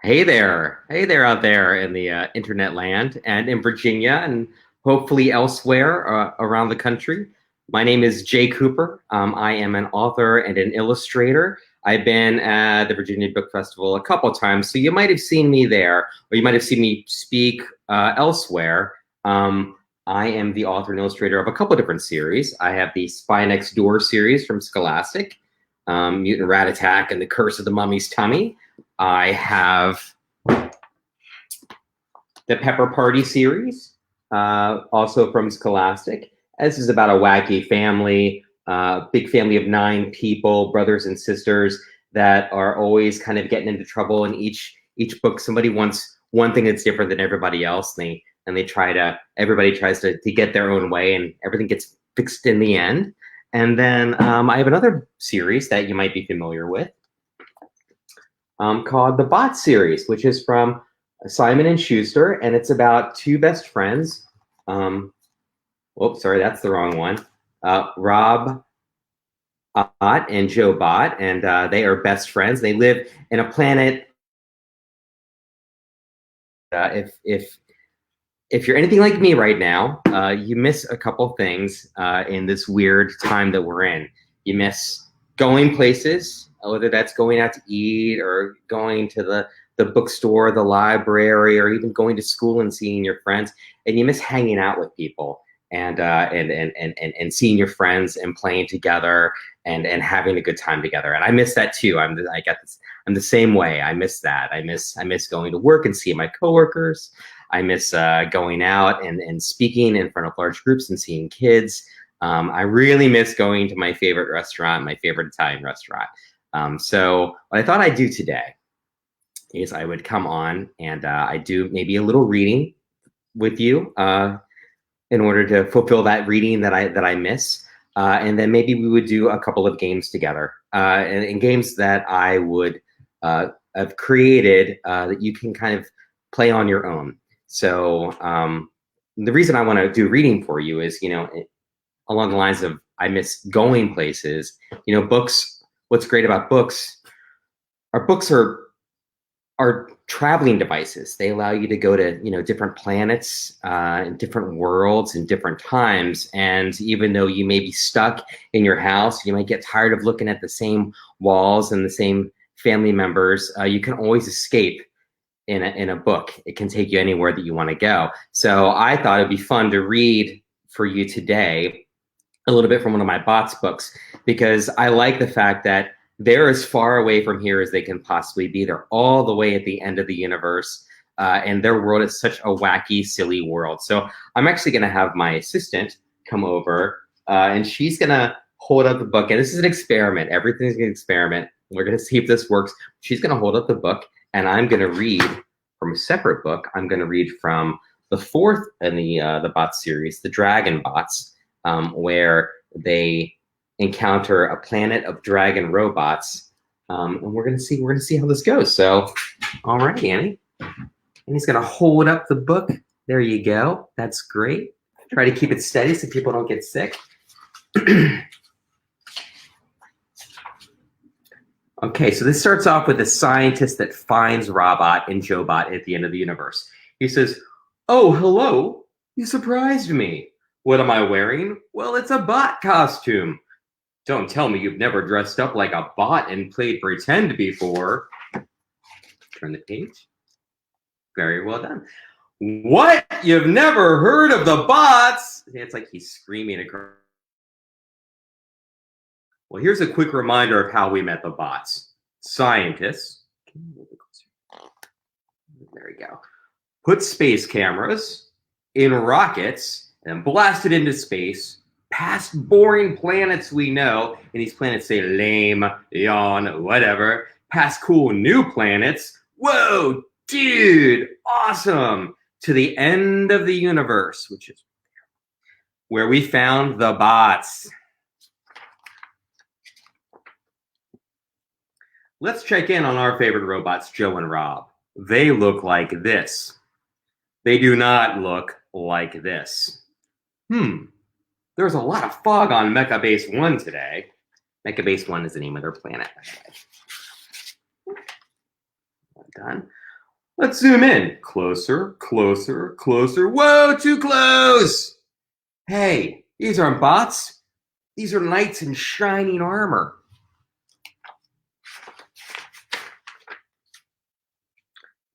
Hey there out there in the internet land and in Virginia and hopefully elsewhere around the country. My name is Jay Cooper. I am an author and an illustrator. I've been at the Virginia Book Festival a couple times, so you might have seen me there, or you might have seen me speak elsewhere. I am the author and illustrator of a couple different series. I have the Spy Next Door series from Scholastic, Mutant Rat Attack and the Curse of the Mummy's Tummy. I have the Pepper Party series, also from Scholastic. This is about a wacky family, big family of 9 people, brothers and sisters that are always kind of getting into trouble. In each book, somebody wants one thing that's different than everybody else, and everybody tries to get their own way, and everything gets fixed in the end. And then I have another series that you might be familiar with, called the Bot series, which is from Simon and Schuster, and it's about 2 best friends. Oops, sorry, that's the wrong one. Rob Ott and Joe Bot, and they are best friends. They live in a planet. If you're anything like me right now, you miss a couple things in this weird time that we're in. You miss going places, whether that's going out to eat or going to the bookstore, the library, or even going to school and seeing your friends. And you miss hanging out with people and seeing your friends and playing together and having a good time together. And I miss that too. I'm the same way. I miss that. I miss going to work and seeing my coworkers. I miss going out and speaking in front of large groups and seeing kids. I really miss going to my favorite restaurant, my favorite Italian restaurant. So what I thought I'd do today is I would come on and I do maybe a little reading with you in order to fulfill that reading that I miss. And then maybe we would do a couple of games together, and games that I would have created that you can kind of play on your own. So the reason I want to do reading for you is, along the lines of I miss going places. Books. What's great about books? Our books are traveling devices. They allow you to go to different planets, and different worlds, and different times. And even though you may be stuck in your house, you might get tired of looking at the same walls and the same family members. You can always escape in a book. It can take you anywhere that you want to go. So I thought it'd be fun to read for you today a little bit from one of my Bots books, because I like the fact that they're as far away from here as they can possibly be. They're all the way at the end of the universe, and their world is such a wacky, silly world. So I'm actually going to have my assistant come over, and she's going to hold up the book. And this is an experiment. Everything's an experiment. We're going to see if this works. She's going to hold up the book, and I'm going to read from a separate book. I'm going to read from the 4th in the Bot series, the Dragon Bots, where they encounter a planet of dragon robots, and we're gonna see how this goes. So, all right, Annie. Annie's gonna hold up the book. There you go. That's great. Try to keep it steady so people don't get sick. Okay, so this starts off with a scientist that finds Robot and Jobot at the end of the universe. He says, "Oh, hello. You surprised me. What am I wearing? Well, it's a bot costume. Don't tell me you've never dressed up like a bot and played pretend before." Turn the page. Very well done. "What? You've never heard of the bots?" It's like he's screaming across. Well, here's a quick reminder of how we met the bots. Scientists. There we go. Put space cameras in rockets and blasted into space, past boring planets we know, and these planets say lame, yawn, whatever, past cool new planets, whoa, dude, awesome, to the end of the universe, which is where we found the bots. Let's check in on our favorite robots, Joe and Rob. They look like this. They do not look like this. There's a lot of fog on Mecha Base 1 today. Mecha Base 1 is the name of their planet. Well done. Let's zoom in. Closer, closer, closer. Whoa, too close! Hey, these aren't bots. These are knights in shining armor.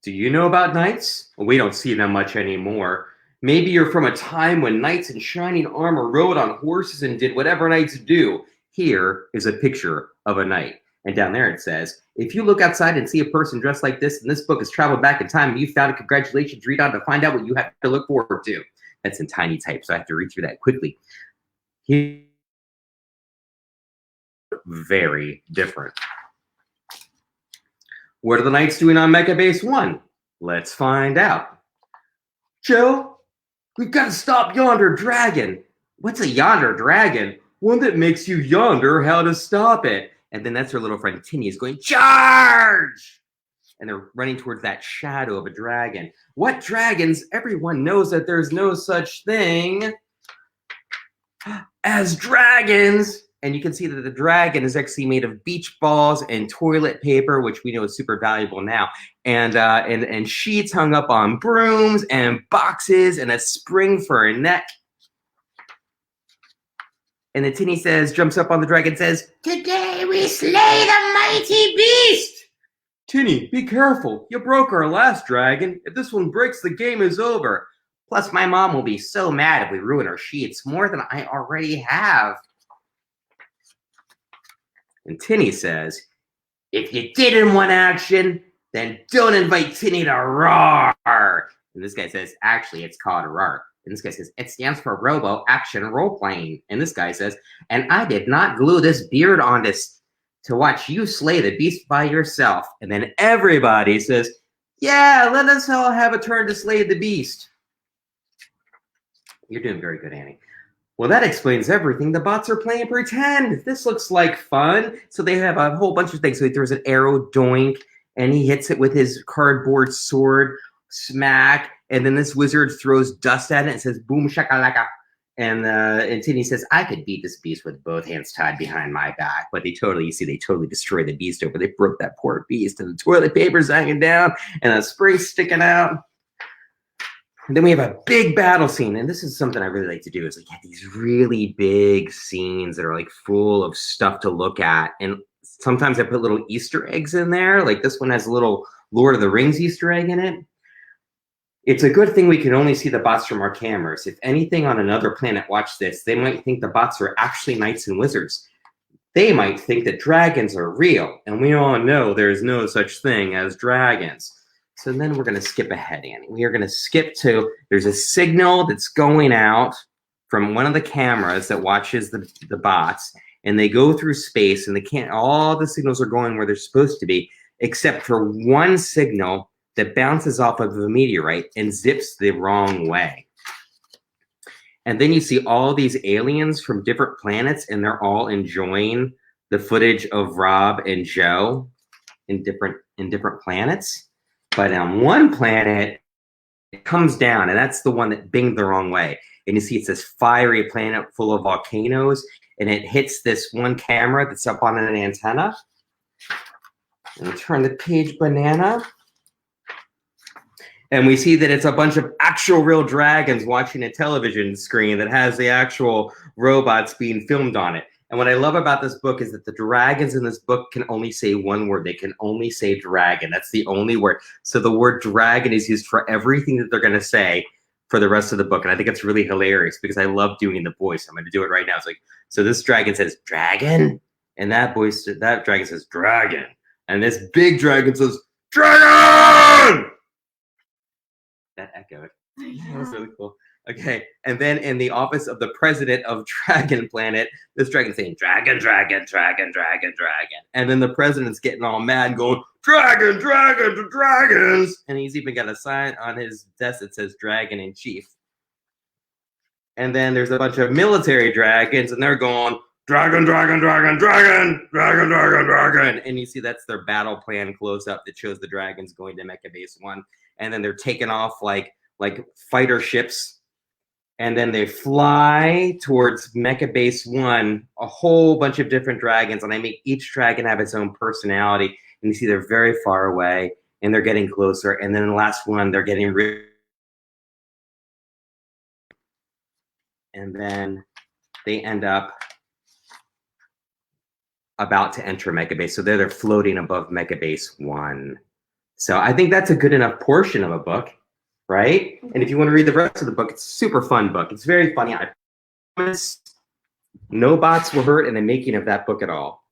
Do you know about knights? Well, we don't see them much anymore. Maybe you're from a time when knights in shining armor rode on horses and did whatever knights do. Here is a picture of a knight. And down there it says, if you look outside and see a person dressed like this, and this book has traveled back in time and you found it, congratulations, read on to find out what you have to look forward to. That's in tiny type, so I have to read through that quickly. Very different. What are the knights doing on Mecha Base 1? Let's find out. Joe, we've got to stop yonder dragon. What's a yonder dragon? One that makes you yonder how to stop it. And then that's her little friend Tinny is going, charge! And they're running towards that shadow of a dragon. What dragons? Everyone knows that there's no such thing as dragons. And you can see that the dragon is actually made of beach balls and toilet paper, which we know is super valuable now, and sheets hung up on brooms and boxes and a spring for a neck. And then Tinny jumps up on the dragon and says, today we slay the mighty beast. Tinny, be careful. You broke our last dragon. If this one breaks, the game is over. Plus, my mom will be so mad if we ruin her sheets, more than I already have. And Tinny says, if you did in one action, then don't invite Tinny to roar. And this guy says, actually, it's called roar. And this guy says, it stands for Robo Action Role Playing. And this guy says, and I did not glue this beard on this to watch you slay the beast by yourself. And then everybody says, yeah, let us all have a turn to slay the beast. You're doing very good, Annie. Well, that explains everything. The bots are playing pretend. This looks like fun. So they have a whole bunch of things. So he throws an arrow, doink, and he hits it with his cardboard sword, smack. And then this wizard throws dust at it and says, boom, shakalaka. And Tinny says, I could beat this beast with both hands tied behind my back. But they totally destroyed the beast over. They broke that poor beast, and the toilet paper's hanging down, and a spring sticking out. And then we have a big battle scene, and this is something I really like to do, is like these really big scenes that are like full of stuff to look at. And sometimes I put little Easter eggs in there, like this one has a little Lord of the Rings Easter egg in it. It's a good thing we can only see the bots from our cameras. If anything on another planet watched this, they might think the bots are actually knights and wizards. They might think that dragons are real, and we all know there's no such thing as dragons. So then we're going to skip ahead, Annie. We are going to skip to, there's a signal that's going out from one of the cameras that watches the bots, and they go through space, and all the signals are going where they're supposed to be, except for one signal that bounces off of a meteorite and zips the wrong way. And then you see all these aliens from different planets, and they're all enjoying the footage of Rob and Joe in different planets. But on one planet, it comes down, and that's the one that binged the wrong way. And you see it's this fiery planet full of volcanoes, and it hits this one camera that's up on an antenna. And turn the page, banana. And we see that it's a bunch of actual real dragons watching a television screen that has the actual robots being filmed on it. And what I love about this book is that the dragons in this book can only say one word. They can only say dragon. That's the only word. So the word dragon is used for everything that they're going to say for the rest of the book. And I think it's really hilarious because I love doing the voice. I'm going to do it right now. It's like, so this dragon says dragon, and that dragon says dragon. And this big dragon says dragon! That echoed. Yeah. That was really cool. Okay, and then in the office of the president of Dragon Planet, this dragon's saying, dragon, dragon, dragon, dragon, dragon. And then the president's getting all mad going, dragon, dragon, dragons. And he's even got a sign on his desk that says dragon in chief. And then there's a bunch of military dragons, and they're going, dragon, dragon, dragon, dragon, dragon, dragon, dragon. And you see that's their battle plan close up that shows the dragons going to Mecha Base 1. And then they're taking off like fighter ships. And then they fly towards Mecha Base 1, a whole bunch of different dragons. And I make each dragon have its own personality. And you see they're very far away. and they're getting closer. And then the last one, they're getting really, and then they end up about to enter Megabase. So they're floating above Megabase 1. So I think that's a good enough portion of a book, right? And if you want to read the rest of the book, it's a super fun book. It's very funny. I promise no bots were hurt in the making of that book at all.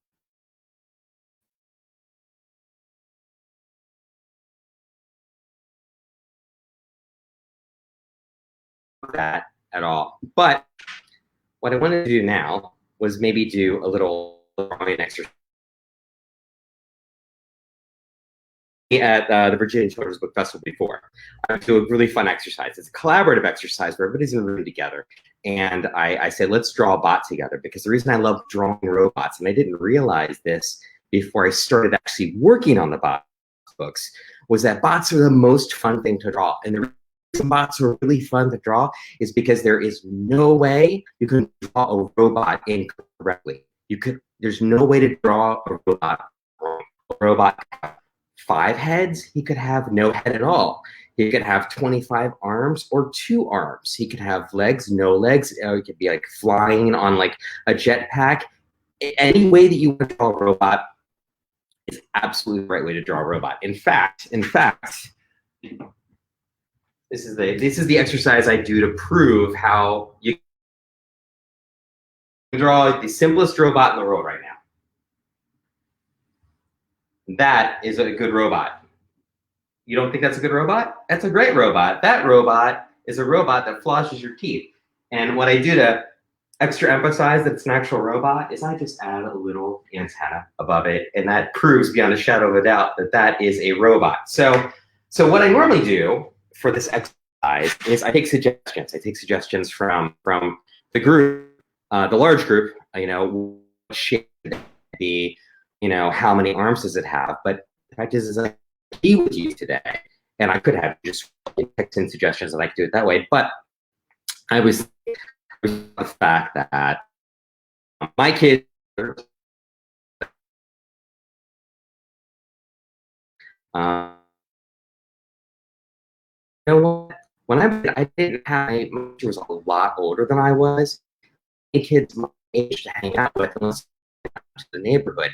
That at all. But what I wanted to do now was maybe do a little drawing exercise at the Virginia Children's Book Festival before. I do a really fun exercise. It's a collaborative exercise where everybody's in the room together. And I said, let's draw a bot together, because the reason I love drawing robots, and I didn't realize this before I started actually working on the bot books, was that bots are the most fun thing to draw. And the reason bots are really fun to draw is because there is no way you can draw a robot incorrectly. There's no way to draw a robot wrong. A robot could have 5 heads, he could have no head at all. He could have 25 arms or 2 arms. He could have legs, no legs. He could be like flying on like a jetpack. Any way that you want to draw a robot is absolutely the right way to draw a robot. In fact, this is the exercise I do to prove how you can draw the simplest robot in the world right now. That is a good robot. You don't think that's a good robot? That's a great robot. That robot is a robot that flushes your teeth. And what I do to extra emphasize that it's an actual robot is I just add a little antenna above it, and that proves beyond a shadow of a doubt that that is a robot. So what I normally do for this exercise is I take suggestions. I take suggestions from the group, the large group. You know, what shape should it be? You know, how many arms does it have? But the fact is I be with you today, and I could have just picked in suggestions and I could do it that way. But I was the fact that my kids you know what? When I didn't have my mother was a lot older than I was. Any kids my age to hang out with unless to the neighborhood.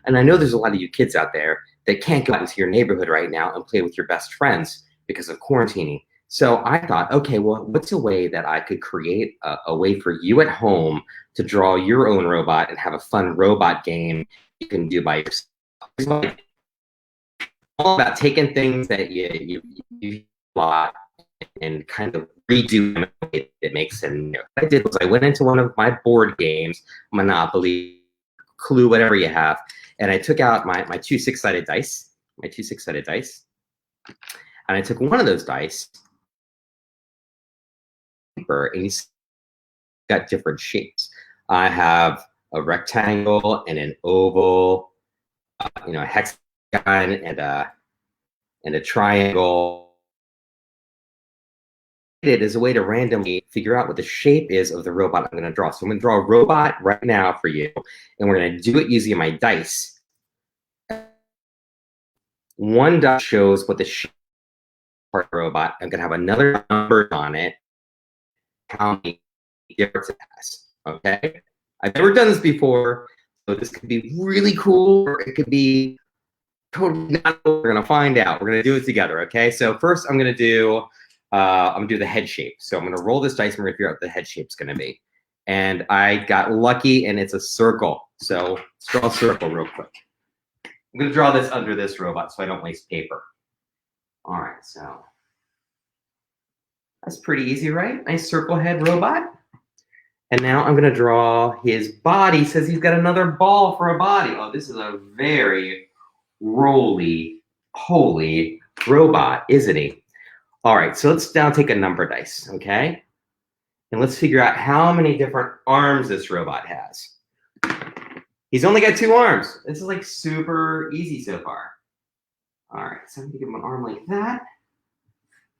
And I know there's a lot of you kids out there that can't go out into your neighborhood right now and play with your best friends because of quarantining. So I thought, okay, well, what's a way that I could create a way for you at home to draw your own robot and have a fun robot game you can do by yourself? It's all about taking things that you bought and kind of redo them in a way that makes them new. What I did was I went into one of my board games, Monopoly, Clue, whatever you have, and I took out my 2 6-sided dice, and I took one of those dice, and he's got different shapes. I have a rectangle and an oval, you know, a hexagon and a triangle. It is a way to randomly figure out what the shape is of the robot I'm going to draw. So I'm going to draw a robot right now for you, and we're going to do it using my dice. One die shows what the shape part of the robot. I'm going to have another number on it, how many difference it has. Okay, I've never done this before, so this could be really cool, or it could be totally not. We're going to find out. We're going to do it together. Okay, so first I'm going to do the head shape. So I'm going to roll this dice and we're going to figure out what the head shape's going to be. And I got lucky, and it's a circle. So let's draw a circle real quick. I'm going to draw this under this robot so I don't waste paper. All right, so that's pretty easy, right? Nice circle head robot. And now I'm going to draw his body. Says he's got another ball for a body. Oh, this is a very roly-poly robot, isn't he? All right, so let's now take a number dice, okay? And let's figure out how many different arms this robot has. He's only got 2 arms. This is like super easy so far. All right, so I'm gonna give him an arm like that.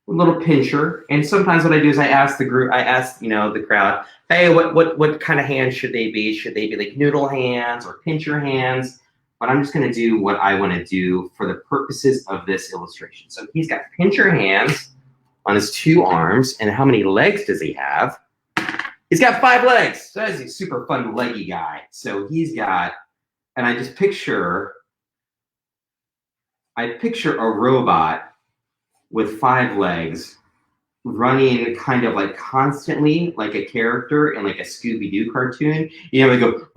A little pincher. And sometimes what I do is I ask the group, the crowd, hey, what kind of hands should they be? Should they be like noodle hands or pincher hands? but I'm just going to do what I want to do for the purposes of this illustration. So he's got pincher hands on his 2 arms, and how many legs does he have? He's got 5 legs. So that's a super fun leggy guy. So he's got, and I picture a robot with 5 legs running kind of like constantly, like a character in like a Scooby-Doo cartoon. You know, they go.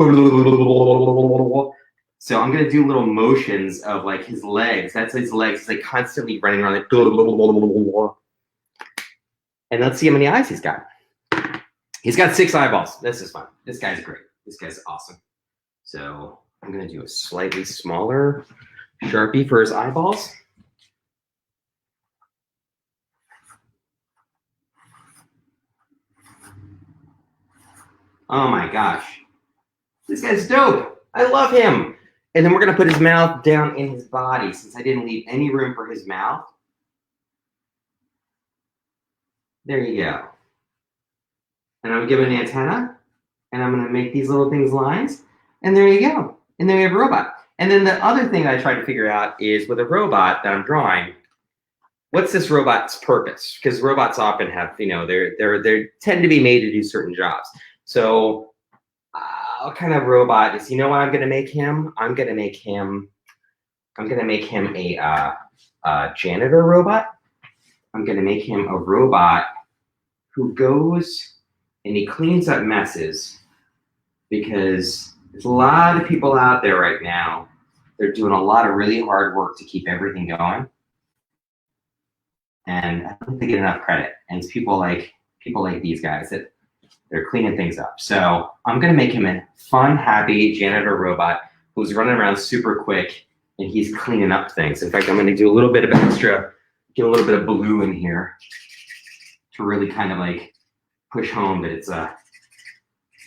So I'm gonna do little motions of like his legs. That's his legs. He's like constantly running around like. And let's see how many eyes he's got. He's got 6 eyeballs. This is fun. This guy's great. This guy's awesome. So I'm gonna do a slightly smaller Sharpie for his eyeballs. Oh my gosh. This guy's dope. I love him. And then we're going to put his mouth down in his body since I didn't leave any room for his mouth. There you go. And I'm going to give it an antenna. And I'm going to make these little things lines. And there you go. And then we have a robot. And then the other thing I try to figure out is with a robot that I'm drawing, what's this robot's purpose? Because robots often have, you know, they tend to be made to do certain jobs. So what kind of robot is, you know what I'm going to make him? I'm going to make him a janitor robot. I'm going to make him a robot who goes and he cleans up messes, because there's a lot of people out there right now. They're doing a lot of really hard work to keep everything going. And I don't think they get enough credit. And it's people like these guys that they're cleaning things up. So I'm going to make him a fun, happy janitor robot who's running around super quick, and he's cleaning up things. In fact, I'm going to do a little bit of extra, get a little bit of blue in here to really kind of like push home that it's a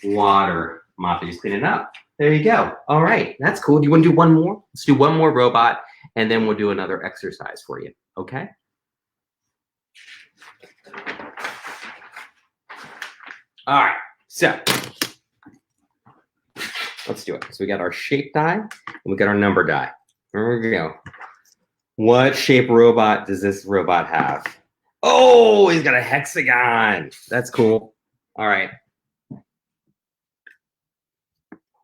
water mop that he's cleaning up. There you go. All right, that's cool. Do you want to do one more? Let's do one more robot, and then we'll do another exercise for you. Okay? All right, so let's do it. So we got our shape die, and we got our number die. There we go. What shape robot does this robot have? Oh, he's got a hexagon. That's cool. All right. Oh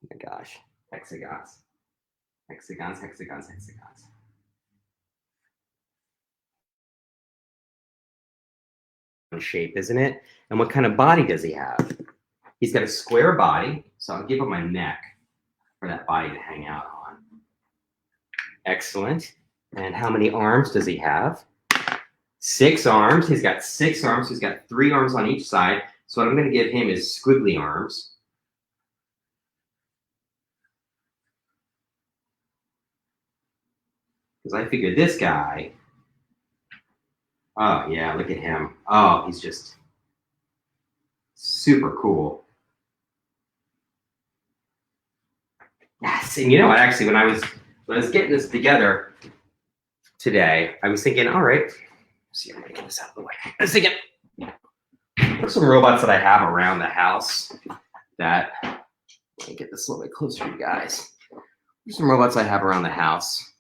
my gosh, hexagons. Hexagons, hexagons, hexagons. Shape, isn't it? And what kind of body does he have? He's got a square body, so I'll give him my neck for that body to hang out on. Excellent. And how many arms does he have? 6 arms. He's got 6 arms. He's got 3 arms on each side. So what I'm going to give him is squiggly arms. Because I figured this guy, oh yeah, look at him. Oh, he's just super cool. Yes, and you know what? Actually, when I was getting this together today, I was thinking, all right, let's see, I'm gonna get this out of the way. I was thinking, there's some robots that I have around the house that, let me get this a little bit closer to you guys. There's some robots I have around the house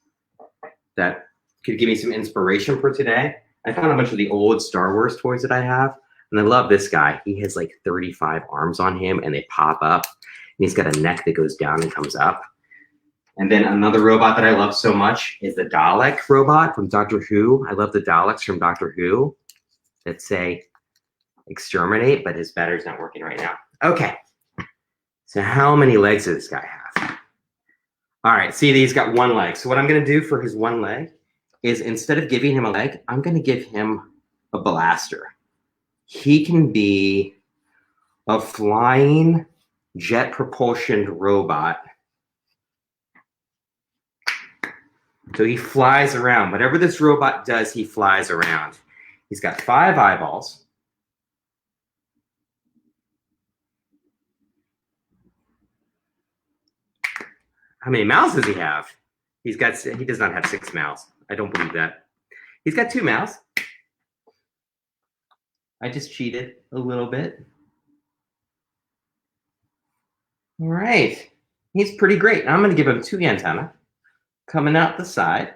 that could give me some inspiration for today. I found a bunch of the old Star Wars toys that I have, and I love this guy. He has like 35 arms on him, and they pop up, and he's got a neck that goes down and comes up. And then another robot that I love so much is the Dalek robot from Doctor Who. I love the Daleks from Doctor Who that say exterminate, but his battery's not working right now. Okay, so how many legs does this guy have? All right, see, he's got 1 leg. So what I'm gonna do for his 1 leg is, instead of giving him a leg, I'm going to give him a blaster. He can be a flying jet propulsion robot. So he flies around. Whatever this robot does, he flies around. He's got 5 eyeballs. How many mouths does he have? He does not have 6 mouths. I don't believe that. He's got 2 mouths. I just cheated a little bit. All right. He's pretty great. Now I'm going to give him 2 antennae. coming out the side.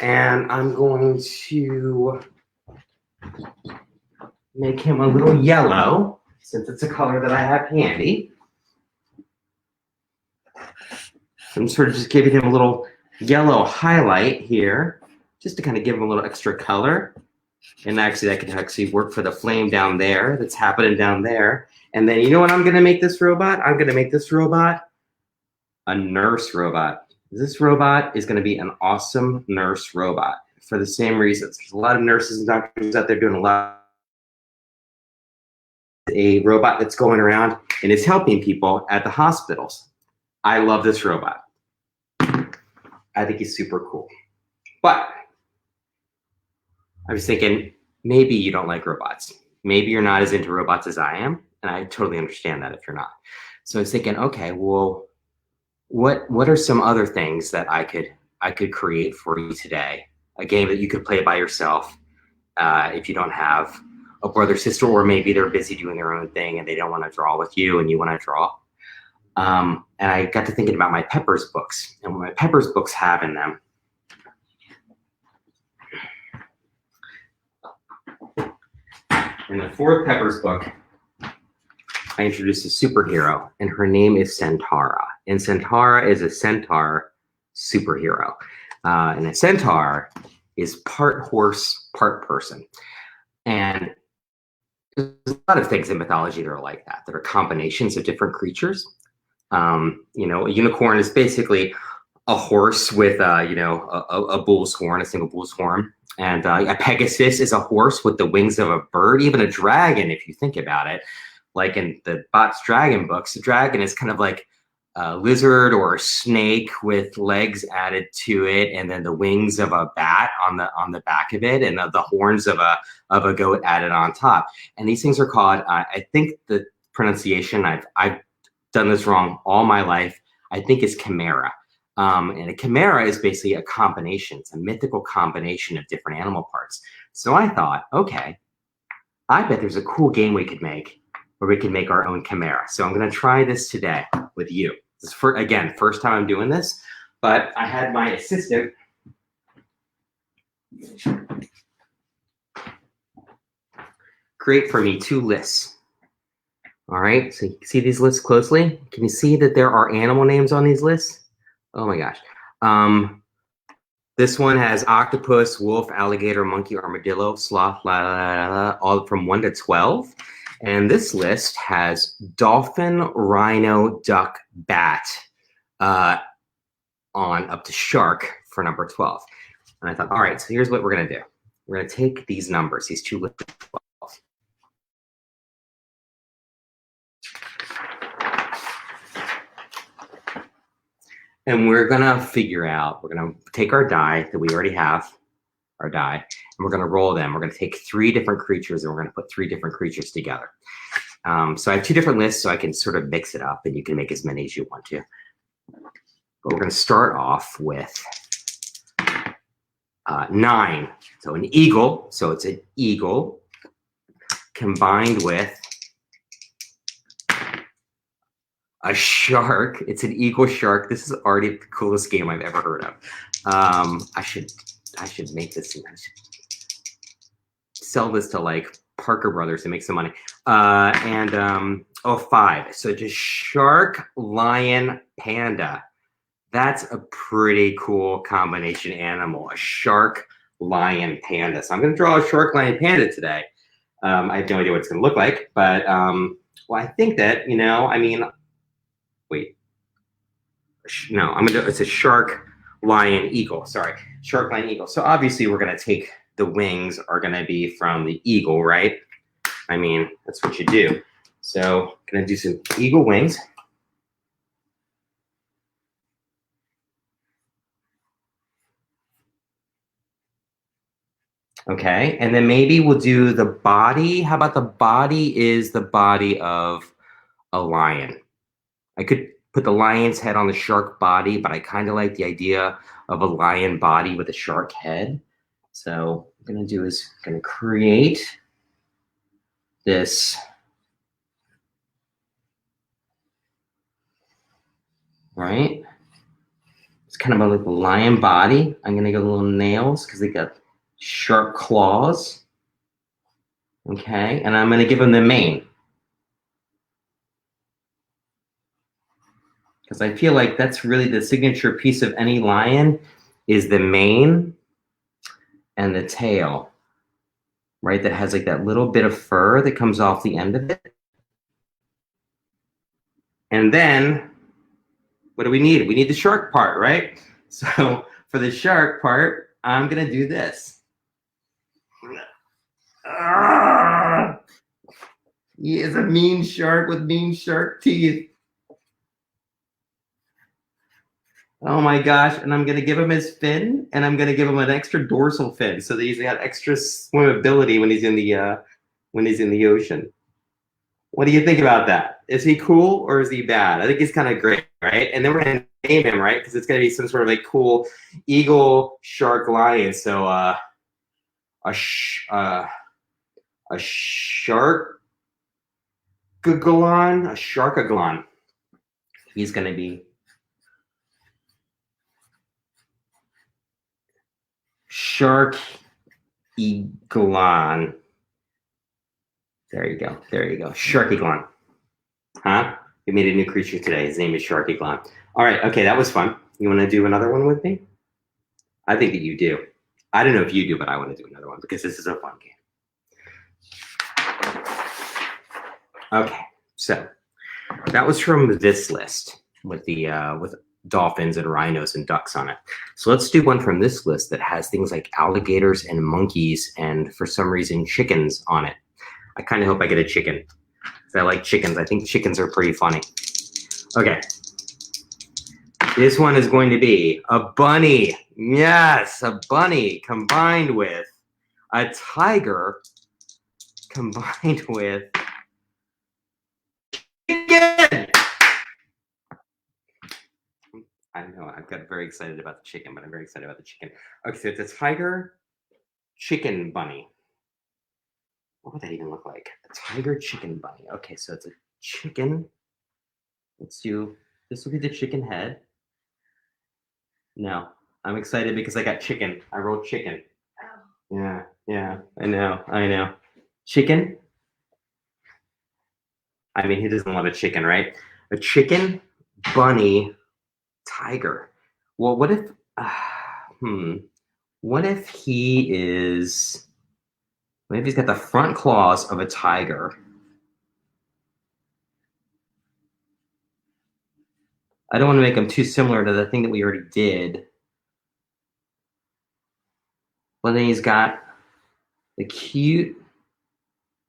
And I'm going to make him a little yellow, since it's a color that I have handy. So I'm sort of just giving him a little yellow highlight here, just to kind of give him a little extra color. And actually, that can actually work for the flame down there that's happening down there. And then you know what I'm going to make this robot? I'm going to make this robot a nurse robot. This robot is going to be an awesome nurse robot for the same reasons. There's a lot of nurses and doctors out there doing a lot. A robot that's going around and is helping people at the hospitals. I love this robot. I think he's super cool. But I was thinking, maybe you don't like robots. Maybe you're not as into robots as I am, and I totally understand that if you're not. So I was thinking, okay, well, what are some other things that I could create for you today? A game that you could play by yourself if you don't have a brother, sister, or maybe they're busy doing their own thing and they don't want to draw with you and you want to draw. And I got to thinking about my Peppers books and what my Peppers books have in them. In the fourth Peppers book, I introduced a superhero, and her name is Centaura. And Centaura is a centaur superhero. And a centaur is part horse, part person. And there's a lot of things in mythology that are like that are combinations of different creatures. You know, a unicorn is basically a horse with, a bull's horn, a single bull's horn. And a Pegasus is a horse with the wings of a bird. Even a dragon, if you think about it, like in the Bot's Dragon books, a dragon is kind of like a lizard or a snake with legs added to it, and then the wings of a bat on the back of it, and the horns of a goat added on top. And these things are called, I think the pronunciation, I've done this wrong all my life, I think is chimera. And a chimera is basically a combination. It's a mythical combination of different animal parts. So I thought, okay, I bet there's a cool game we could make where we can make our own chimera. So I'm going to try this today with you. This is, again, first time I'm doing this, but I had my assistant create for me 2 lists. All right, so you can see these lists closely. Can you see that there are animal names on these lists? Oh my gosh. This one has octopus, wolf, alligator, monkey, armadillo, sloth, all from 1 to 12. And this list has dolphin, rhino, duck, bat on up to shark for number 12. And I thought, all right, so here's what we're going to do. We're going to take these numbers, these 2 lists of 12. And we're going to figure out, we're going to take our die that we already have, our die, and we're going to roll them. We're going to take 3 different creatures, and we're going to put 3 different creatures together. So I have 2 different lists, so I can sort of mix it up, and you can make as many as you want to. But we're going to start off with 9. So an eagle, so it's an eagle combined with a shark. It's an eagle shark. This is already the coolest game I've ever heard of. I should make this. I should sell this to like Parker Brothers to make some money. 5. So just shark, lion, panda. That's a pretty cool combination animal. A shark, lion, panda. So I'm going to draw a shark, lion, panda today. I have no idea what it's going to look like, but well, I think that, you know, I mean, wait, no, it's a shark, lion, eagle. Sorry, shark, lion, eagle. So obviously we're going to take the wings are going to be from the eagle, right? I mean, that's what you do. So I'm going to do some eagle wings. Okay, and then maybe we'll do the body. How about the body is the body of a lion? I could put the lion's head on the shark body, but I kind of like the idea of a lion body with a shark head. So what I'm going to do is I'm going to create this. Right? It's kind of like a lion body. I'm gonna go little nails because they got sharp claws. Okay, and I'm gonna give him the mane. Because I feel like that's really the signature piece of any lion is the mane and the tail, right? That has like that little bit of fur that comes off the end of it. And then what do we need? We need the shark part, right? So for the shark part, I'm gonna do this. He is a mean shark with mean shark teeth. Oh my gosh, and I'm gonna give him his fin, and I'm gonna give him an extra dorsal fin so that he's got extra swimmability when he's in the ocean. What do you think about that? Is he cool or is he bad? I think he's kind of great, right? And then we're gonna name him, right? Because it's gonna be some sort of like cool eagle, shark, lion. So a sharkaglon. He's gonna be Shark Eglon. There you go. There you go. Shark Eglon. Huh? We made a new creature today. His name is Shark Eglon. All right. Okay, that was fun. You want to do another one with me? I think that you do. I don't know if you do, but I want to do another one because this is a fun game. Okay, so that was from this list with the with dolphins and rhinos and ducks on it. So let's do one from this list that has things like alligators and monkeys and for some reason chickens on it. I kind of hope I get a chicken. I like chickens. I think chickens are pretty funny. Okay. This one is going to be a bunny. Yes, a bunny combined with a tiger combined with chicken. I know, I've got very excited about the chicken, but I'm very excited about the chicken. Okay, so it's a tiger chicken bunny. What would that even look like? A tiger chicken bunny. Okay, so it's a chicken. Let's do, this will be the chicken head. No, I'm excited because I got chicken. I rolled chicken. Yeah, I know. Chicken. I mean, who doesn't love a chicken, right? A chicken, bunny, tiger. Well, what if, what if he is, what if he's got the front claws of a tiger? I don't want to make him too similar to the thing that we already did. But then he's got the cute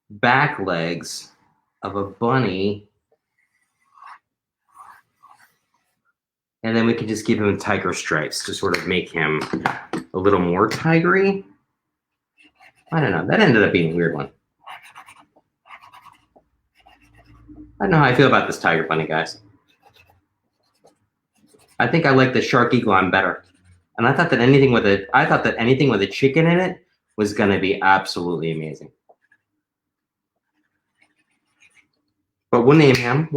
back legs of a bunny. And then we can just give him tiger stripes to sort of make him a little more tigery. I don't know. That ended up being a weird one. I don't know how I feel about this tiger bunny, guys. I think I like the shark eglon better. And I thought that anything with a chicken in it was going to be absolutely amazing. But we'll name him.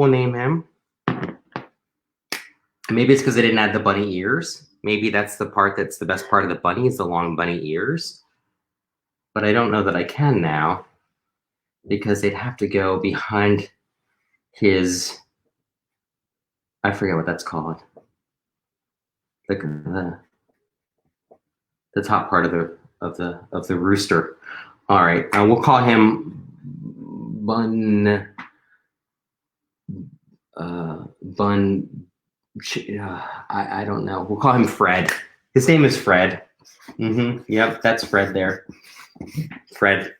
Maybe it's because they didn't add the bunny ears. Maybe that's the part that's the best part of the bunny is the long bunny ears. But I don't know that I can now because they'd have to go behind his, I forget what that's called. The top part of the rooster. All right, we'll call him Bun. I don't know. We'll call him Fred. His name is Fred. Yep, that's Fred there. Fred.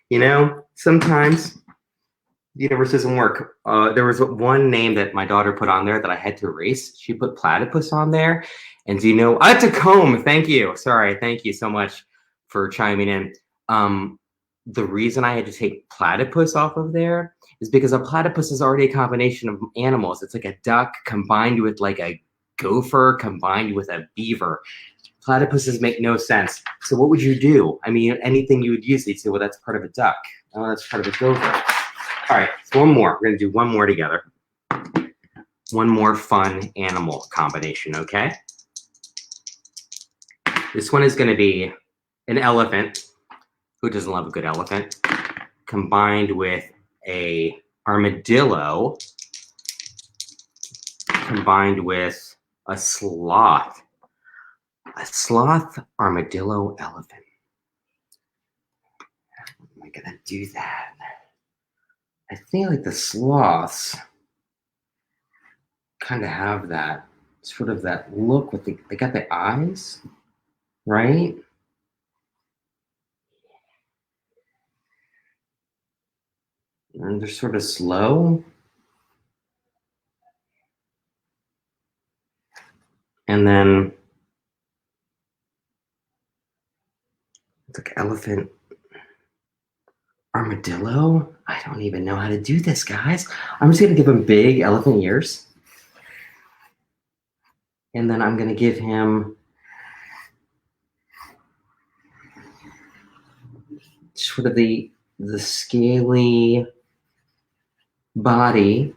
You know, sometimes the universe doesn't work. There was one name that my daughter put on there that I had to erase. She put platypus on there. And do you know, Tacombe, thank you. Sorry, thank you so much for chiming in. The reason I had to take platypus off of there is because a platypus is already a combination of animals. It's like a duck combined with like a gopher combined with a beaver. Platypuses make no sense. So what would you do? I mean, anything you would use, you'd say, well, that's part of a duck. Oh, that's part of a gopher. All right, so one more. We're going to do one more together. one more fun animal combination, okay? This one is going to be an elephant. Who doesn't love a good elephant? Combined with a armadillo, combined with a sloth. A sloth, armadillo, elephant. How am I going to do that? I feel like the sloths kind of have that sort of that look with they got the eyes, right? And they're sort of slow. And then it's like elephant, armadillo. I don't even know how to do this, guys. I'm just going to give him big elephant ears. And then I'm going to give him sort of the scaly body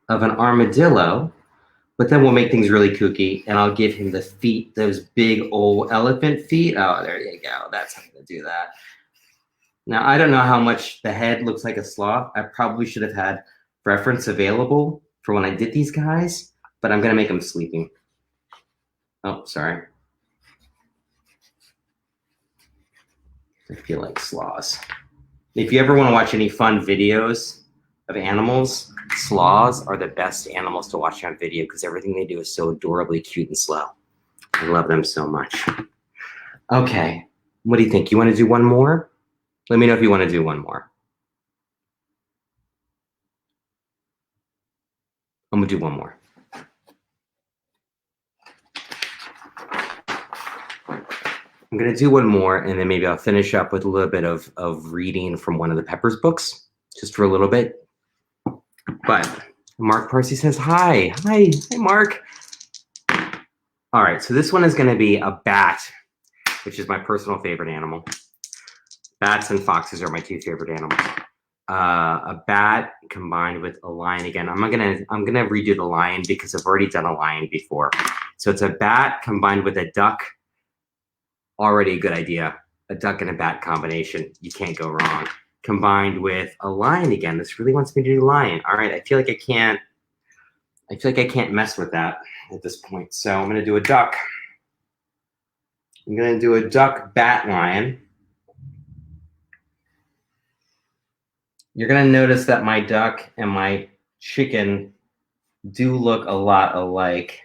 of an armadillo, but then we'll make things really kooky, and I'll give him the feet, those big old elephant feet. Oh, there you go. That's how I'm going to do that. Now, I don't know how much the head looks like a sloth. I probably should have had reference available for when I did these guys, but I'm going to make them sleeping. Oh, sorry. I feel like sloths. If you ever want to watch any fun videos of animals, sloths are the best animals to watch on video because everything they do is so adorably cute and slow. I love them so much. Okay, what do you think? You want to do one more? Let me know if you want to do one more. I'm going to do one more. I'm going to do one more, and then maybe I'll finish up with a little bit of reading from one of the Peppers books, just for a little bit. But Mark Parsi says, hi. Hi, Mark. All right, so this one is going to be a bat, which is my personal favorite animal. Bats and foxes are my two favorite animals. A bat combined with a lion. Again, I'm gonna redo the lion because I've already done a lion before. So it's a bat combined with a duck. Already a good idea. A duck and a bat combination. You can't go wrong. Combined with a lion again. This really wants me to do lion. All right, I feel like I can't mess with that at this point. So I'm gonna do a duck. I'm gonna do a duck bat lion. You're gonna notice that my duck and my chicken do look a lot alike.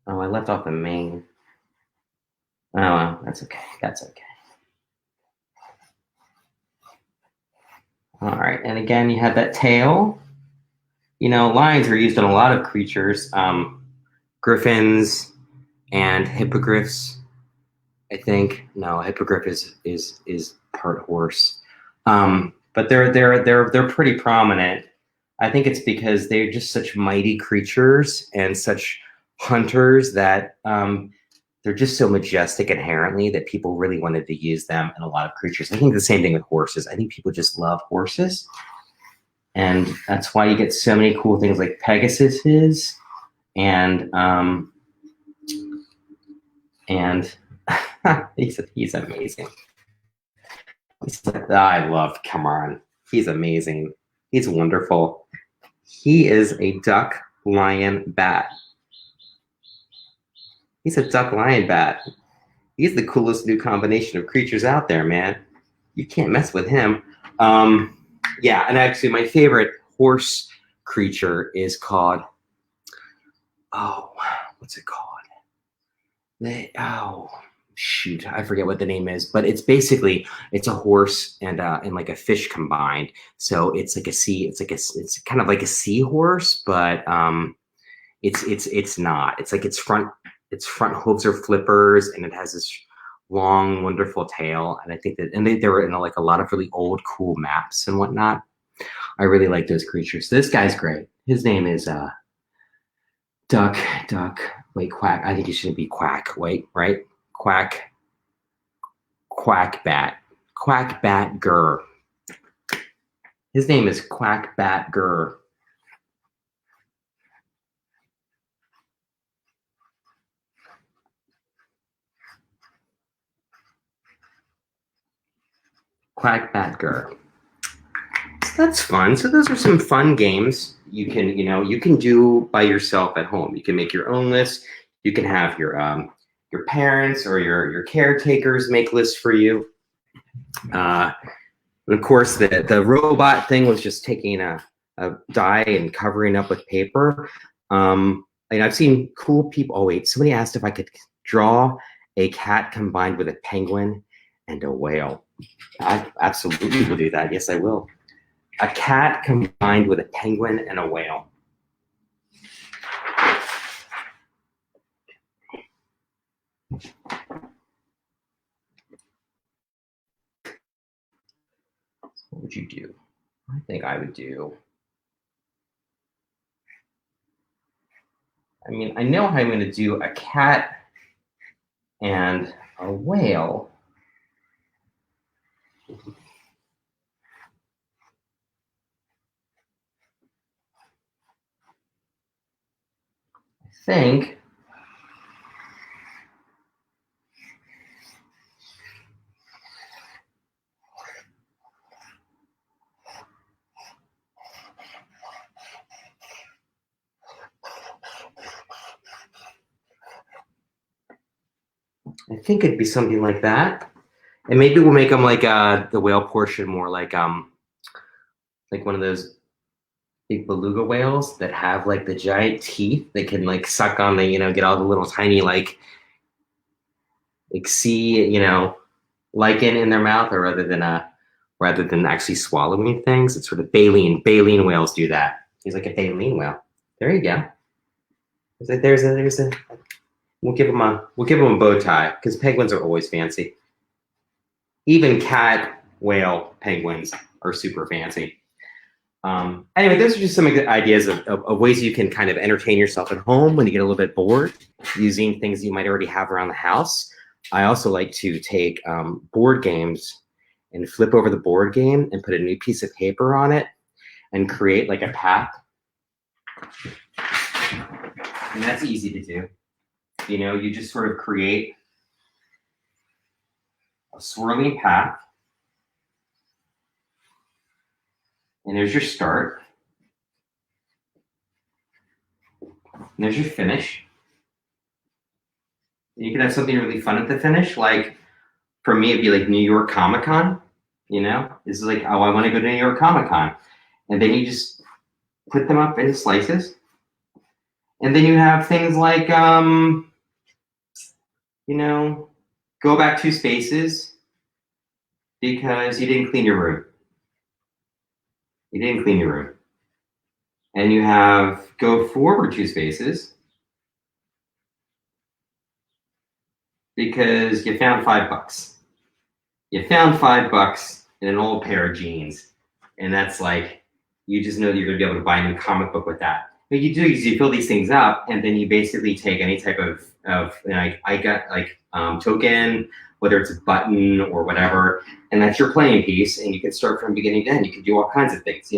Oh, I left off the mane. Oh, well, that's okay. That's okay. All right, and again, you have that tail. You know, lions are used on a lot of creatures, griffins and hippogriffs. I think no, hippogriff is part horse, but they're pretty prominent. I think it's because they're just such mighty creatures and such hunters that they're just so majestic inherently that people really wanted to use them in a lot of creatures. I think the same thing with horses. I think people just love horses. And that's why you get so many cool things like Pegasus is, and he's amazing. I love, come on. He's amazing. He's wonderful. He is a duck, lion, bat. He's a duck, lion, bat. He's the coolest new combination of creatures out there, man. You can't mess with him. Yeah, and actually my favorite horse creature is called, oh, what's it called? Oh, shoot, I forget what the name is, but it's basically, it's a horse and like a fish combined. So it's like it's kind of like a seahorse, but it's not. It's like its front hooves are flippers, and it has this long, wonderful tail. And I think that, and they were in like a lot of really old, cool maps and whatnot. I really like those creatures. This guy's great. His name is Duck, wait, Quack. I think he should be Quack, wait, right? Quackbatger. His name is Quackbatger. Quackbatger. That's fun. So those are some fun games you can do by yourself at home. You can make your own list. You can have your parents or your caretakers make lists for you. And of course, the robot thing was just taking a die and covering up with paper. And I've seen cool people. Oh wait, somebody asked if I could draw a cat combined with a penguin and a whale. I absolutely will do that. Yes, I will. A cat combined with a penguin and a whale. What would you do? I think I would do. I mean, I know how I'm going to do a cat and a whale. Think it'd be something like that, and maybe we'll make them like the whale portion more like one of those big beluga whales that have like the giant teeth that can like suck on the get all the little tiny like sea lichen in their mouth, or rather than actually swallowing things. It's sort of baleen whales do that. He's like a baleen whale. There you go. There's a we'll give him a bow tie, because penguins are always fancy. Even cat, whale, penguins are super fancy. Anyway, those are just some ideas of ways you can kind of entertain yourself at home when you get a little bit bored, using things you might already have around the house. I also like to take board games and flip over the board game and put a new piece of paper on it and create like a path. And that's easy to do. You just sort of create a swirling path. And there's your start. And there's your finish. You can have something really fun at the finish. Like for me, it'd be like New York Comic-Con. This is like, oh, I want to go to New York Comic-Con. And then you just put them up into slices. And then you have things like, go back 2 spaces because you didn't clean your room. And you have go forward 2 spaces because you found $5. You found $5 in an old pair of jeans. And that's like, you just know that you're going to be able to buy a new comic book with that. What you do is you fill these things up, and then you basically take any type of I got like token, whether it's a button or whatever, and that's your playing piece, and you can start from beginning to end. You can do all kinds of things,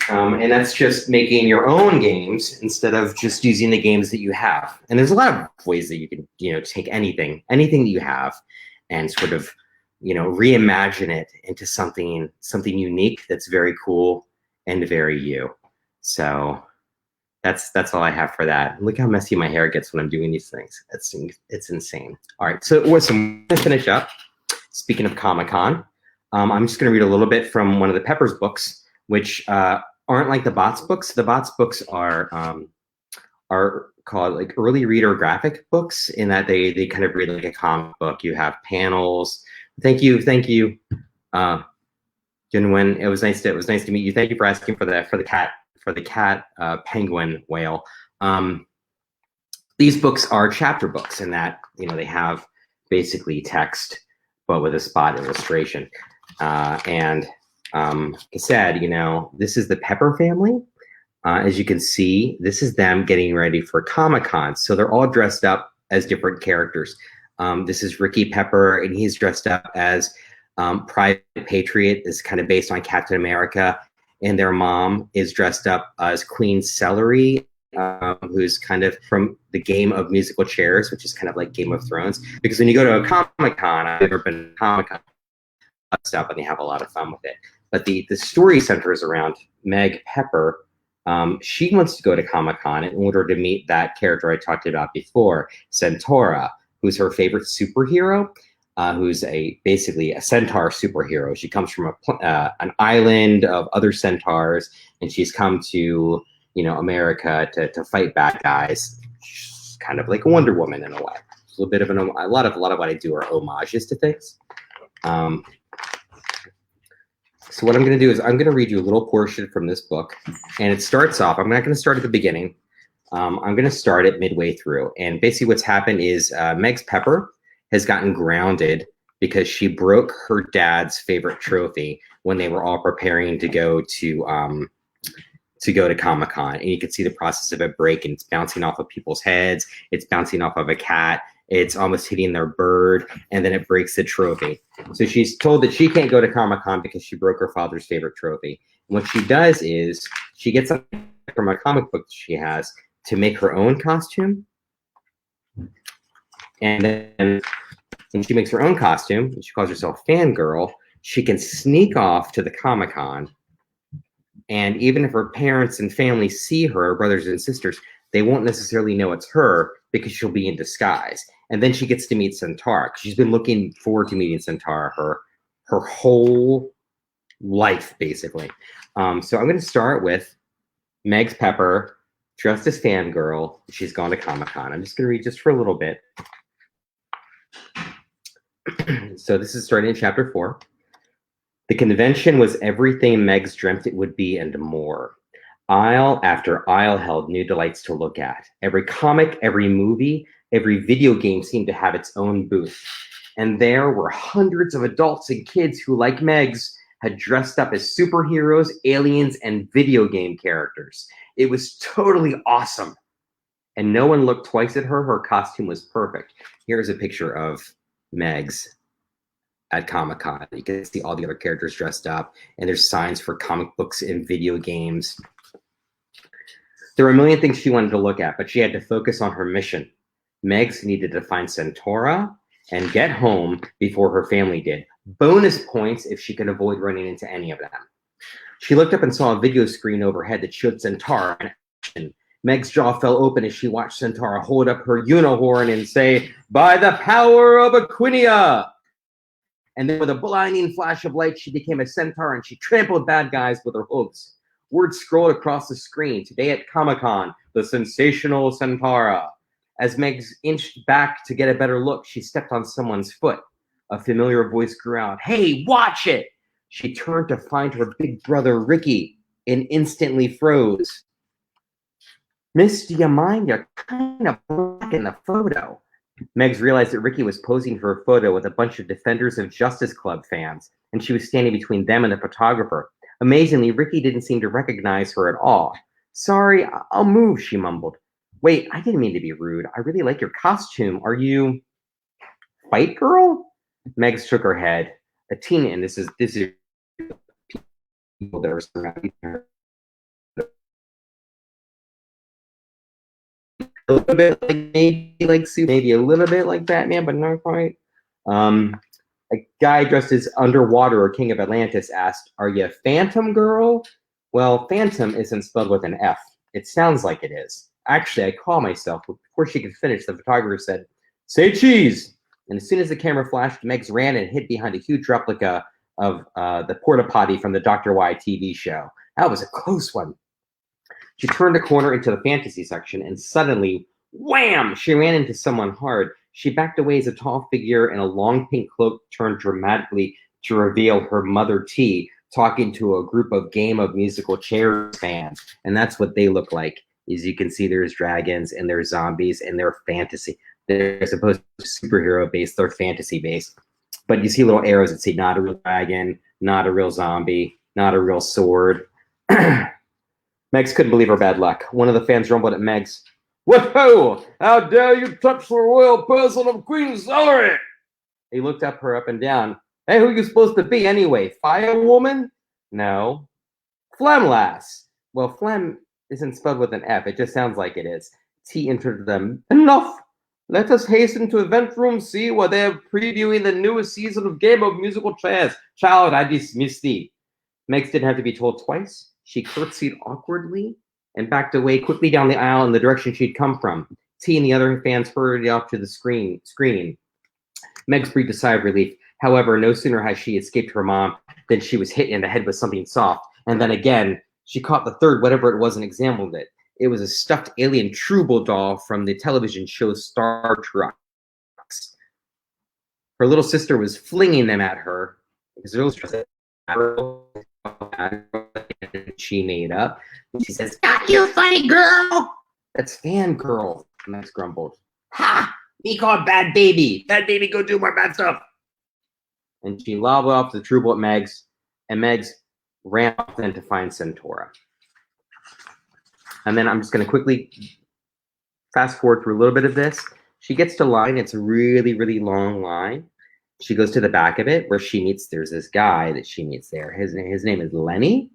and that's just making your own games instead of just using the games that you have. And there's a lot of ways that you can take anything that you have and sort of reimagine it into something unique that's very cool and very you. So that's all I have for that. Look how messy my hair gets when I'm doing these things. It's insane. All right, so I'm gonna finish up. Speaking of Comic-Con, I'm just gonna read a little bit from one of the Peppers books, which aren't like the Bots books. The Bots books are called like early reader graphic books, in that they kind of read like a comic book. You have panels. Thank you, Junwen. It was nice to meet you. Thank you for asking for the cat penguin whale. These books are chapter books in that they have basically text but with a spot illustration. And like I said, this is the Pepper family. As you can see, this is them getting ready for Comic-Con. So they're all dressed up as different characters. This is Ricky Pepper, and he's dressed up as Private Patriot. This is kind of based on Captain America, and their mom is dressed up as Queen Celery, who's kind of from the game of musical chairs, which is kind of like Game of Thrones. Because when you go to a Comic-Con, I've never been to Comic-Con stuff, and they have a lot of fun with it. But the story centers around Meg Pepper. She wants to go to Comic-Con in order to meet that character I talked about before, Centaura, who's her favorite superhero, who's basically a centaur superhero. She comes from an island of other centaurs, and she's come to America to fight bad guys. She's kind of like Wonder Woman in a way. It's a little bit of a lot of what I do are homages to things. So what I'm going to do is I'm going to read you a little portion from this book, and it starts off. I'm not going to start at the beginning. I'm going to start it midway through. And basically what's happened is Meg Pepper has gotten grounded because she broke her dad's favorite trophy when they were all preparing to go to Comic-Con. And you can see the process of it breaking. It's bouncing off of people's heads. It's bouncing off of a cat. It's almost hitting their bird, and then it breaks the trophy. So she's told that she can't go to Comic-Con because she broke her father's favorite trophy. And what she does is she gets something from a comic book she has to make her own costume. And then when she makes her own costume, and she calls herself Fangirl, she can sneak off to the Comic-Con. And even if her parents and family see her, brothers and sisters, they won't necessarily know it's her because she'll be in disguise. And then she gets to meet Centaur. She's been looking forward to meeting Centaur her whole life, basically. So I'm going to start with Meg Pepper, dressed as Fangirl. She's gone to Comic-Con. I'm just going to read just for a little bit. So this is starting in chapter 4. The convention was everything Meg's dreamt it would be and more. Aisle after aisle held new delights to look at. Every comic, every movie, every video game seemed to have its own booth. And there were hundreds of adults and kids who, like Meg's, had dressed up as superheroes, aliens, and video game characters. It was totally awesome. And no one looked twice at her. Her costume was perfect. Here's a picture of Meg's at Comic-Con. You can see all the other characters dressed up, and there's signs for comic books and video games. There were a million things she wanted to look at, but she had to focus on her mission. Megs needed to find Centaura and get home before her family did. Bonus points if she could avoid running into any of them. She looked up and saw a video screen overhead that showed Centaura in action. Meg's jaw fell open as she watched Centaura hold up her unihorn and say, "By the power of Aquinia!" And then with a blinding flash of light, she became a centaur and she trampled bad guys with her hooves. Words scrolled across the screen. Today at Comic-Con, the sensational Centaura. As Meg inched back to get a better look, she stepped on someone's foot. A familiar voice grew out, "Hey, watch it!" She turned to find her big brother, Ricky, and instantly froze. "Miss, do you mind? You're kind of black in the photo." Megs realized that Ricky was posing for a photo with a bunch of Defenders of Justice Club fans, and she was standing between them and the photographer. Amazingly, Ricky didn't seem to recognize her at all. "Sorry, I'll move," she mumbled. "Wait, I didn't mean to be rude. I really like your costume. Are you Fight Girl?" Megs shook her head. A teen, and this is people that are surrounding her. A little bit like maybe a little bit like Batman, but not quite. A guy dressed as Underwater or King of Atlantis asked, "Are you Phantom Girl?" Well, Phantom isn't spelled with an F. It sounds like it is. Actually, I call myself. Before she could finish, the photographer said, "Say cheese!" And as soon as the camera flashed, Megs ran and hid behind a huge replica of the porta potty from the Dr. Y TV show. That was a close one. She turned a corner into the fantasy section, and suddenly, wham! She ran into someone hard. She backed away as a tall figure in a long pink cloak turned dramatically to reveal her mother T, talking to a group of Game of Musical Chairs fans. And that's what they look like. As you can see, there's dragons and there's zombies and they're fantasy. They're supposed to be superhero based, they're fantasy based. But you see little arrows that say not a real dragon, not a real zombie, not a real sword. Megs couldn't believe her bad luck. One of the fans rumbled at Megs, What ho! How dare you touch the royal person of Queen Celery? He looked her up and down. Hey, who you supposed to be anyway? Fire woman? No. Phlegm lass. Well, phlegm isn't spelled with an F. It just sounds like it is. T entered them. Enough! Let us hasten to Event Room C where they are previewing the newest season of Game of Musical Chairs. Child, I dismiss thee. Megs didn't have to be told twice. She curtsied awkwardly and backed away quickly down the aisle in the direction she'd come from. T and the other fans hurried off to the screen. Megs breathed a sigh of relief. However, no sooner had she escaped her mom than she was hit in the head with something soft. And then again, she caught the third, whatever it was, and examined it. It was a stuffed alien Trouble doll from the television show Star Trek. Her little sister was flinging them at her because she made up. She says, "Got you, funny girl." That's fangirl. Max grumbled. Ha! Me called bad baby. Bad baby, go do more bad stuff. And she lobbed off the Trouble at Megs, and Megs ran off then to find Centaura. And then I'm just going to quickly fast forward through a little bit of this. She gets to line. It's a really, really long line. She goes to the back of it where she meets, there's this guy that she meets there. His name is Lenny.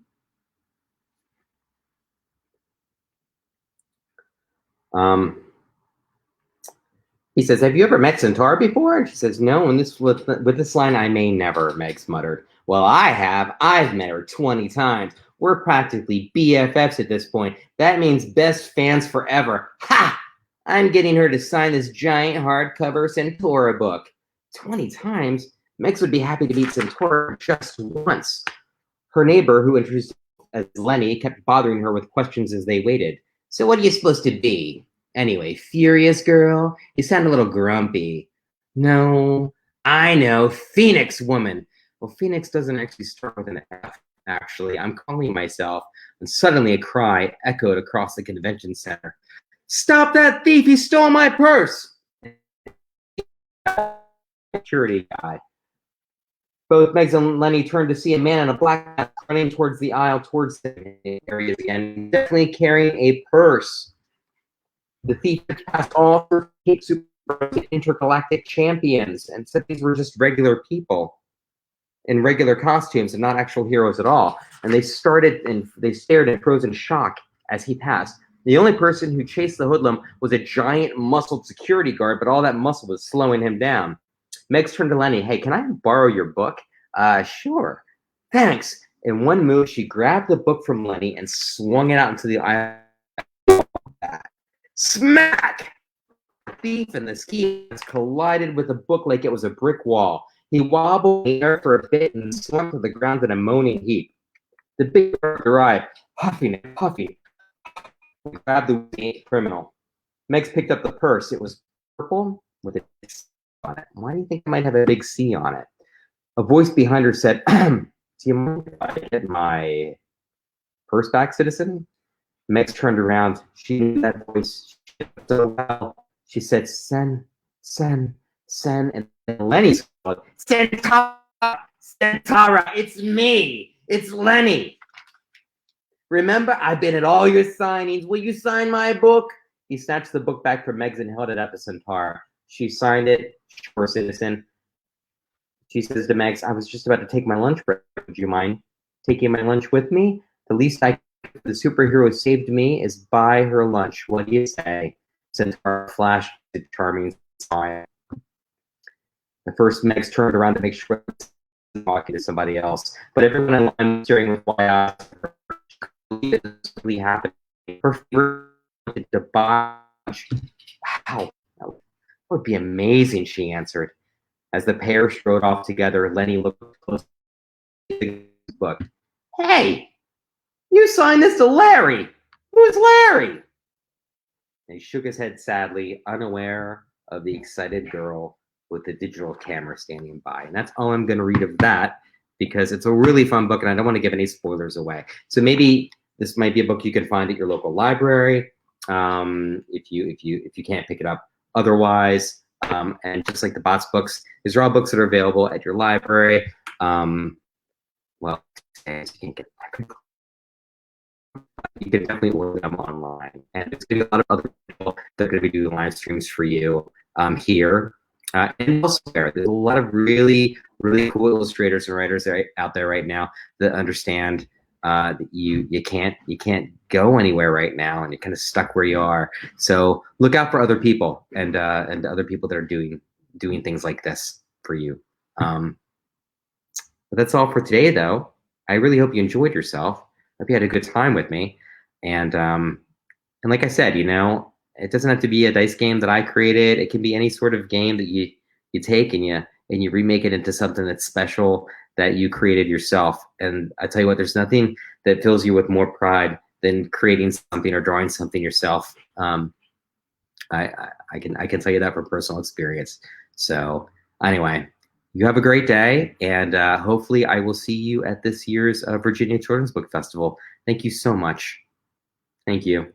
He says, have you ever met Centaur before? And she says, no. And with this line, I may never, Megs muttered. Well, I have. I've met her 20 times. We're practically BFFs at this point. That means best fans forever. Ha! I'm getting her to sign this giant hardcover Centaura book. 20 times? Megs would be happy to meet Centaura just once. Her neighbor, who introduced as Lenny, kept bothering her with questions as they waited. So what are you supposed to be? Anyway, furious girl? You sound a little grumpy. No, I know, Phoenix woman. Well, Phoenix doesn't actually start with an F, actually. I'm calling myself. And suddenly a cry echoed across the convention center. Stop that thief! He stole my purse! Security guy. Both Megs and Lenny turned to see a man in a black hat running towards the aisle towards the areas again, definitely carrying a purse. The thief passed all 38 super intergalactic champions and said these were just regular people in regular costumes and not actual heroes at all. And they stared in frozen shock as he passed. The only person who chased the hoodlum was a giant muscled security guard, but all that muscle was slowing him down. Megs turned to Lenny. Hey, can I borrow your book? Sure. Thanks. In one move, she grabbed the book from Lenny and swung it out into the aisle. Smack! The thief and the ski collided with the book like it was a brick wall. He wobbled in the air for a bit and slumped to the ground in a moaning heap. The big guard arrived, huffing and puffing. He grabbed the criminal. Megs picked up the purse. It was purple with a C on it. Why do you think it might have a big C on it? A voice behind her said, do you mind if I get my purse back, citizen? Megs turned around. She knew that voice so well. She said, Sen. And then Lenny spoke. Centaura, it's me. It's Lenny. Remember, I've been at all your signings. Will you sign my book? He snatched the book back from Megs and held it up to Centaura. She signed it. Sure, citizen. She says to Megs, I was just about to take my lunch break. Would you mind taking my lunch with me? The least I can, the superhero saved me, is buy her lunch. What do you say? Centaur flashed a charming smile. At first, Megs turned around to make sure he was talking to somebody else. But everyone in line was staring with wide eyes. It was really happening. Her favorite debauch. Wow, that would be amazing, she answered. As the pair strode off together, Lenny looked close to the book. Hey, you signed this to Larry. Who's Larry? And he shook his head sadly, unaware of the excited girl with the digital camera standing by. And that's all I'm going to read of that, because it's a really fun book and I don't want to give any spoilers away. So maybe this might be a book you can find at your local library if you can't pick it up otherwise. And just like the Bots books, these are all books that are available at your library. Well, you can get you can definitely order them online. And it's going to be a lot of other people that are going to be doing live streams for you here and elsewhere. There's a lot of really, really cool illustrators and writers out there right now that understand that you can't go anywhere right now, and you're kind of stuck where you are. So look out for other people and other people that are doing things like this for you. But that's all for today, though. I really hope you enjoyed yourself. Hope you had a good time with me. And like I said, it doesn't have to be a dice game that I created. It can be any sort of game that you take and you remake it into something that's special that you created yourself. And I tell you what, there's nothing that fills you with more pride than creating something or drawing something yourself. I can tell you that from personal experience. So anyway, you have a great day, and hopefully I will see you at this year's Virginia Children's Book Festival. Thank you so much. Thank you.